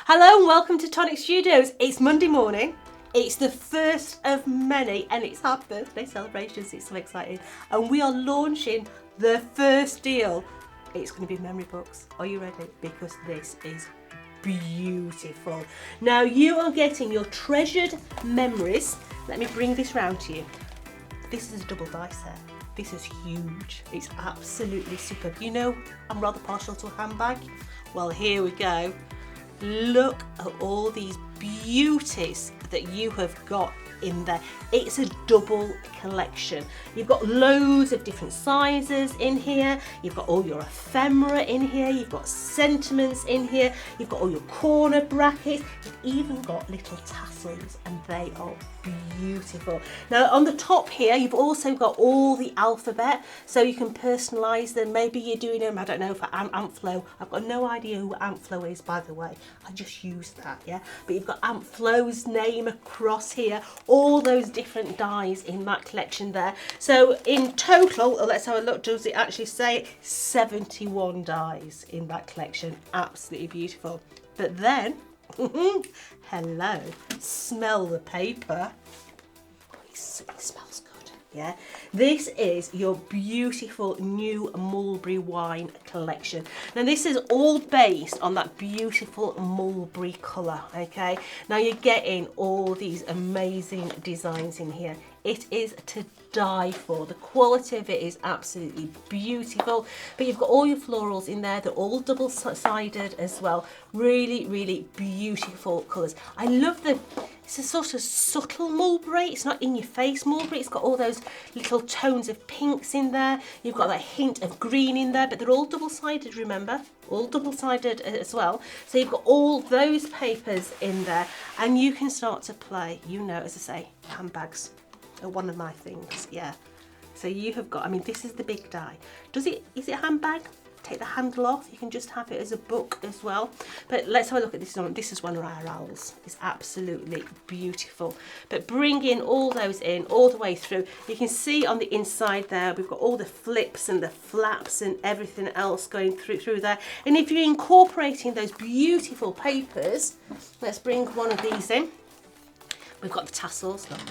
Hello and welcome to Tonic Studios. It's Monday morning. It's the first of many and it's our birthday celebrations. It's so exciting. And we are launching the first deal. It's going to be memory books. Are you ready? Because this is beautiful. Now you are getting your treasured memories. Let me bring this round to you. This is a double die set. This is huge. It's absolutely superb. You know, I'm rather partial to a handbag. Well, here we go. Look at all these beauties that you have got in there. It's a double collection. You've got loads of different sizes in here. You've got all your ephemera in here. You've got sentiments in here. You've got all your corner brackets. You've even got little tassels and they are beautiful. Now on the top here, you've also got all the alphabet, so you can personalise them. Maybe you're doing them, I don't know, for Aunt Flo. I've got no idea who Aunt Flo is, by the way. I just used that, yeah? But you've got Aunt Flo's name across here, all those different dies in that collection there. So in total, let's have a look, does it actually say 71 dies in that collection? Absolutely beautiful. But then, hello, smell the paper. It smells good, yeah? This is your beautiful new mulberry wine collection. Now this is all based on that beautiful mulberry colour, okay? Now you're getting all these amazing designs in here. It is to die for. The quality of it is absolutely beautiful, but you've got all your florals in there. They're all double-sided as well. Really, really beautiful colours. I love it's a sort of subtle mulberry. It's not in your face mulberry. It's got all those little tones of pinks in there. You've got that hint of green in there, but they're all double-sided, remember? All double-sided as well. So you've got all those papers in there and you can start to play, you know, as I say, handbags are one of my things, yeah. So you have got, I mean, this is the big die. Is it a handbag? Take the handle off. You can just have it as a book as well. But let's have a look at this one. This is one of our owls. It's absolutely beautiful. But bringing all those in all the way through, you can see on the inside there, we've got all the flips and the flaps and everything else going through there. And if you're incorporating those beautiful papers, let's bring one of these in. We've got the tassels, look.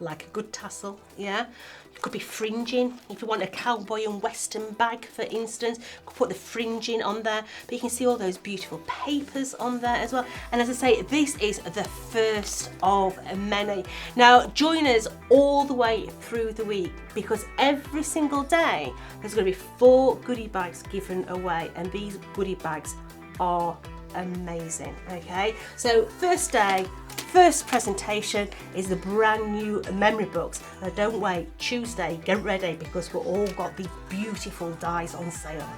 Like a good tassel, yeah. It could be fringing. If you want a cowboy and western bag, for instance, you could put the fringing on there. But you can see all those beautiful papers on there as well. And as I say, this is the first of many. Now, join us all the way through the week because every single day there's going to be 4 goodie bags given away, and these goodie bags are amazing. Okay, so first day, first presentation is the brand new memory books. Now don't wait, Tuesday, get ready because we've all got these beautiful dies on sale.